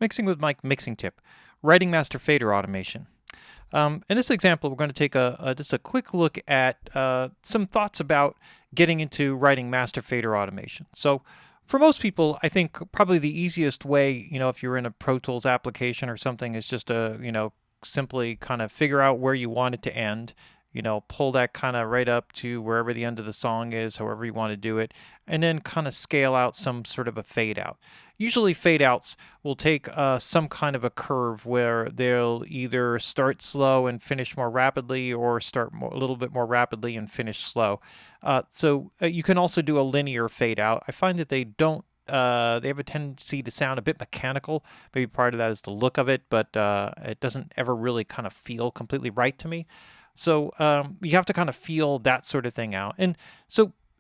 Mixing with Mike mixing tip, writing master fader automation. In this example, we're going to take just a quick look at some thoughts about getting into writing master fader automation. So for most people, I think probably the easiest way, if you're in a Pro Tools application or something, is just to, simply kind of figure out where you want it to end. Pull that kind of right up to wherever the end of the song is, however you want to do it, and then kind of scale out some sort of a fade out. Usually fade outs will take some kind of a curve where they'll either start slow and finish more rapidly, or start a little bit more rapidly and finish slow. So you can also do a linear fade out. I find that they have a tendency to sound a bit mechanical. Maybe part of that is the look of it, but it doesn't ever really kind of feel completely right to me. So you have to kind of feel that sort of thing out. And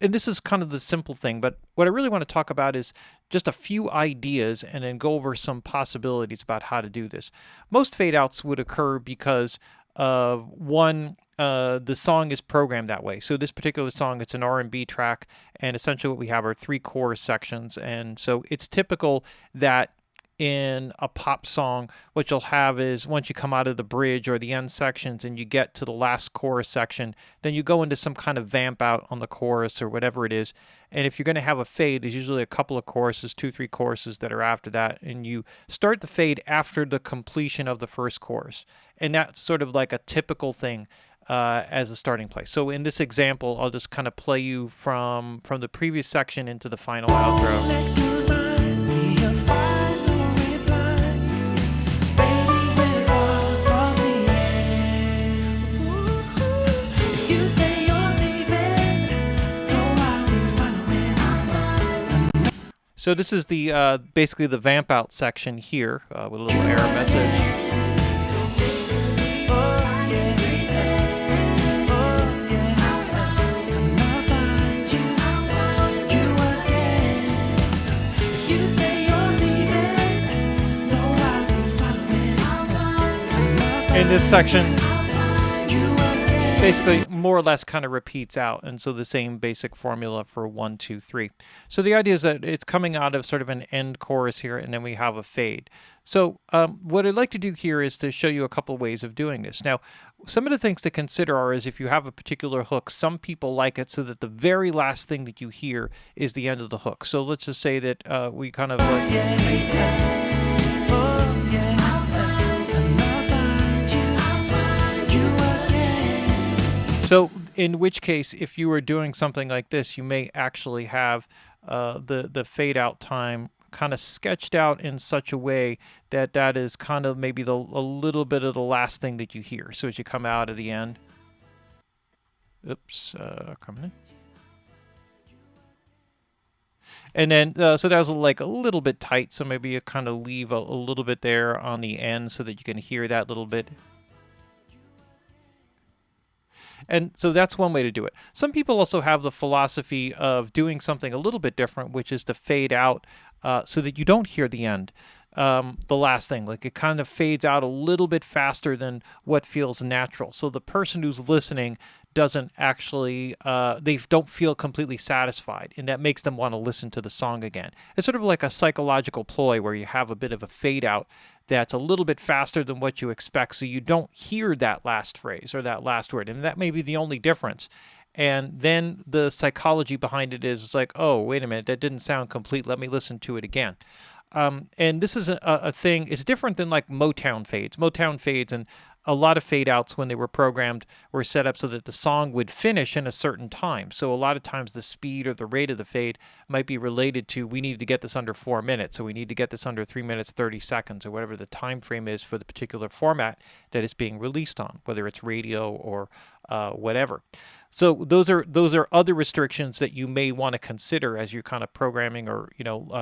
this is kind of the simple thing, but what I really want to talk about is just a few ideas and then go over some possibilities about how to do this. Most fade outs would occur because the song is programmed that way. So this particular song, it's an R&B track, and essentially what we have are 3 chorus sections. And so it's typical that in a pop song, what you'll have is once you come out of the bridge or the end sections and you get to the last chorus section, then you go into some kind of vamp out on the chorus or whatever it is. And if you're going to have a fade, there's usually a couple of choruses, 2-3 choruses that are after that, and you start the fade after the completion of the first chorus. And that's sort of like a typical thing as a starting place. So in this example, I'll just kind of play you from the previous section into the final outro. So this is the basically the vamp out section here with a little error message. In this section, basically more or less kind of repeats out, and so the same basic formula for 1, 2, 3. So the idea is that it's coming out of sort of an end chorus here, and then we have a fade. So what I'd like to do here is to show you a couple ways of doing this. Now, some of the things to consider is if you have a particular hook, some people like it so that the very last thing that you hear is the end of the hook. So let's just say that we kind of like... So in which case, if you were doing something like this, you may actually have the fade out time kind of sketched out in such a way that that is kind of maybe a little bit of the last thing that you hear. So as you come out of the end, coming in. And then, so that was like a little bit tight, so maybe you kind of leave a little bit there on the end so that you can hear that little bit. And so that's one way to do it. Some people also have the philosophy of doing something a little bit different, which is to fade out so that you don't hear the end, the last thing. Like it kind of fades out a little bit faster than what feels natural. So the person who's listening doesn't actually, they don't feel completely satisfied, and that makes them want to listen to the song again. It's sort of like a psychological ploy where you have a bit of a fade out that's a little bit faster than what you expect, so you don't hear that last phrase or that last word, and that may be the only difference. And then the psychology behind it is like, oh, wait a minute, that didn't sound complete, let me listen to it again. And this is a thing, it's different than like Motown fades. Motown fades and a lot of fade outs when they were programmed were set up so that the song would finish in a certain time. So a lot of times the speed or the rate of the fade might be related to, we need to get this under 4 minutes, so we need to get this under 3 minutes 30 seconds, or whatever the time frame is for the particular format that it's being released on, whether it's radio or whatever. So those are other restrictions that you may want to consider as you're kind of programming or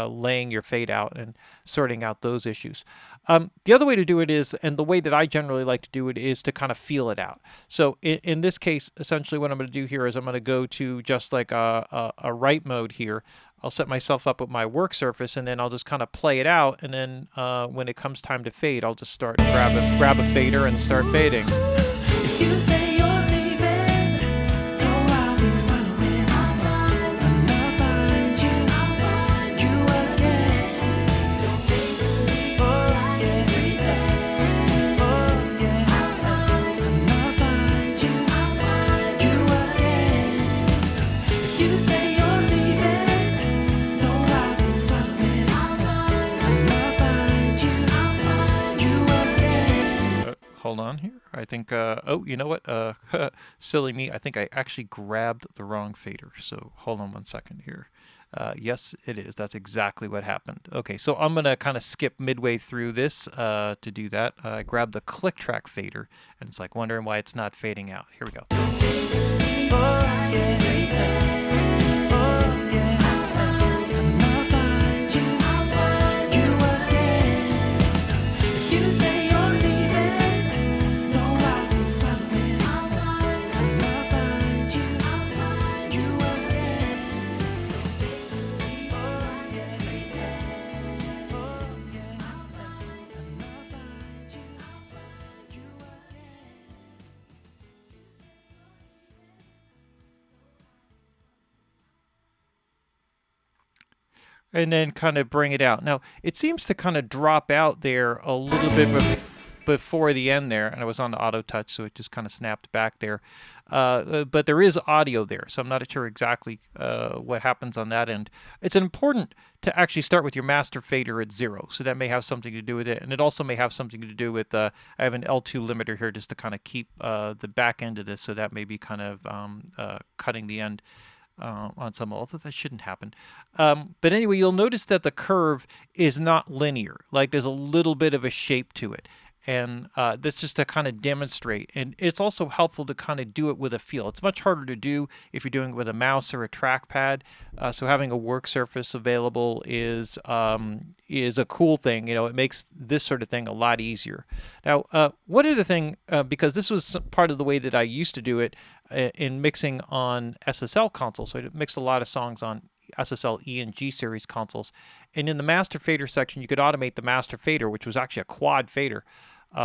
laying your fade out and sorting out those issues. The other way to do it is, and the way that I generally like to do it, is to kind of feel it out. So in this case, essentially what I'm going to do here is I'm going to go to just like a write mode here. I'll set myself up with my work surface, and then I'll just kind of play it out, and then when it comes time to fade, I'll just start grab a fader and start fading. If you say hold on here. I think, oh, you know what? Silly me. I think I actually grabbed the wrong fader. So hold on 1 second here. Yes, it is. That's exactly what happened. Okay, so I'm going to kind of skip midway through this to do that. I grabbed the click track fader, and it's like wondering why it's not fading out. Here we go. And then kind of bring it out. Now, it seems to kind of drop out there a little bit before the end there, and I was on the auto touch, so it just kind of snapped back there. But there is audio there, so I'm not sure exactly what happens on that end. It's important to actually start with your master fader at 0, so that may have something to do with it, and it also may have something to do with, I have an L2 limiter here just to kind of keep the back end of this, so that may be kind of cutting the end on some, although that shouldn't happen. But anyway, you'll notice that the curve is not linear. Like there's a little bit of a shape to it. And this just to kind of demonstrate. And it's also helpful to kind of do it with a feel. It's much harder to do if you're doing it with a mouse or a trackpad. So having a work surface available is a cool thing. You know, it makes this sort of thing a lot easier. Now, one other thing, because this was part of the way that I used to do it in mixing on SSL consoles. So I mixed a lot of songs on SSL E and G series consoles. And in the master fader section, you could automate the master fader, which was actually a quad fader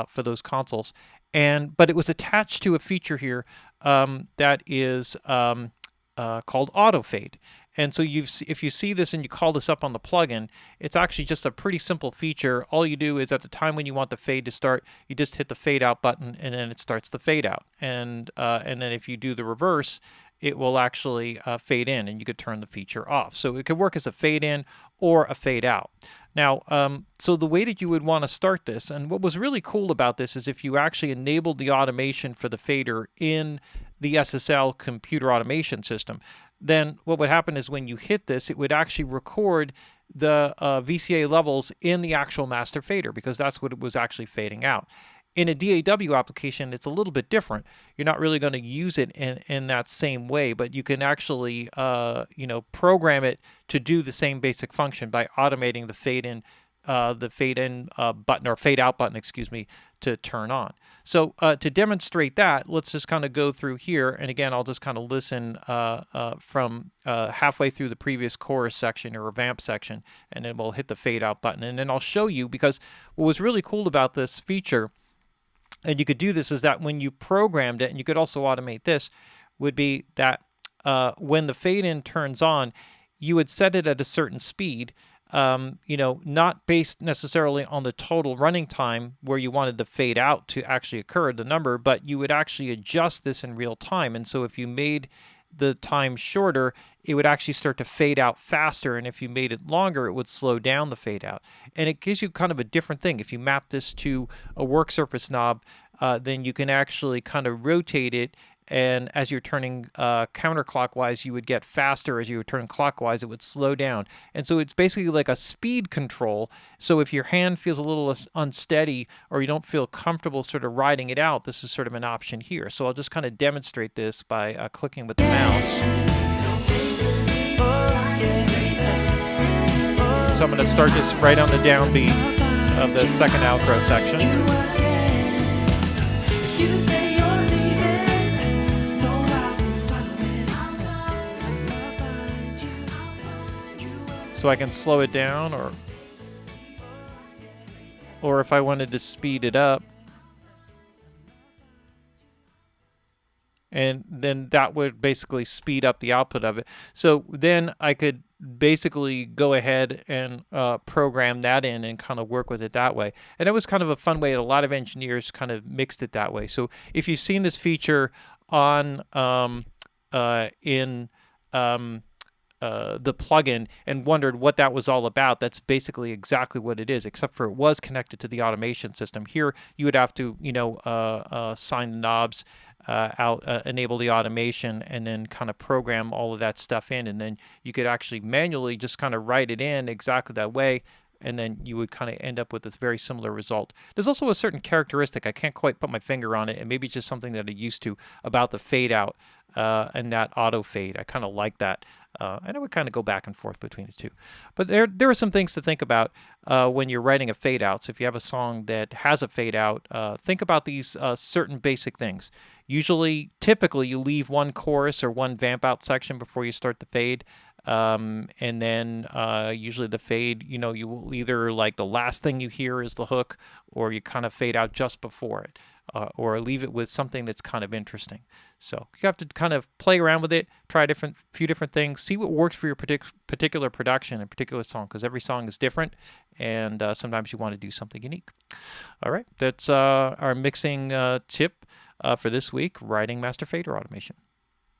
for those consoles. But it was attached to a feature here that is called auto fade. And so if you see this and you call this up on the plugin, it's actually just a pretty simple feature. All you do is at the time when you want the fade to start, you just hit the fade out button and then it starts the fade out. And then if you do the reverse, it will actually fade in and you could turn the feature off. So it could work as a fade in or a fade out. Now, so the way that you would want to start this, and what was really cool about this is if you actually enabled the automation for the fader in the SSL computer automation system, then what would happen is when you hit this, it would actually record the VCA levels in the actual master fader because that's what it was actually fading out. In a DAW application, it's a little bit different. You're not really going to use it in that same way, but you can actually program it to do the same basic function by automating the fade in button or fade out button, excuse me, to turn on. So to demonstrate that, let's just kind of go through here. And again, I'll just kind of listen from halfway through the previous chorus section or vamp section, and then we'll hit the fade out button. And then I'll show you, because what was really cool about this feature, and you could do this, is that when you programmed it, and you could also automate this, would be that when the fade in turns on, you would set it at a certain speed, not based necessarily on the total running time where you wanted the fade out to actually occur, the number, but you would actually adjust this in real time. And so if you made the time shorter, it would actually start to fade out faster, and if you made it longer, it would slow down the fade out. And it gives you kind of a different thing. If you map this to a work surface knob, then you can actually kind of rotate it, and as you're turning counterclockwise, you would get faster. As you would turn clockwise, it would slow down. And so it's basically like a speed control. So if your hand feels a little unsteady or you don't feel comfortable sort of riding it out, this is sort of an option here. So I'll just kind of demonstrate this by clicking with the mouse. So I'm going to start this right on the downbeat of the second outro section. So I can slow it down, or if I wanted to speed it up, and then that would basically speed up the output of it. So then I could basically go ahead and program that in and kind of work with it that way. And it was kind of a fun way. A lot of engineers kind of mixed it that way. So if you've seen this feature on the plugin and wondered what that was all about, that's basically exactly what it is, except for it was connected to the automation system. Here, you would have to, sign the knobs out, enable the automation, and then kind of program all of that stuff in. And then you could actually manually just kind of write it in exactly that way. And then you would kind of end up with this very similar result. There's also a certain characteristic, I can't quite put my finger on it, and maybe it's just something that I'm used to about the fade out and that auto fade. I kind of like that. And I would kind of go back and forth between the two. But there are some things to think about when you're writing a fade out. So if you have a song that has a fade out, think about these certain basic things. Typically, you leave one chorus or one vamp out section before you start the fade. And then usually the fade, you will either, like, the last thing you hear is the hook, or you kind of fade out just before it, or leave it with something that's kind of interesting. So you have to kind of play around with it, try few different things, see what works for your particular production and particular song, because every song is different, and sometimes you want to do something unique. All right, that's our mixing tip for this week, writing master fader automation.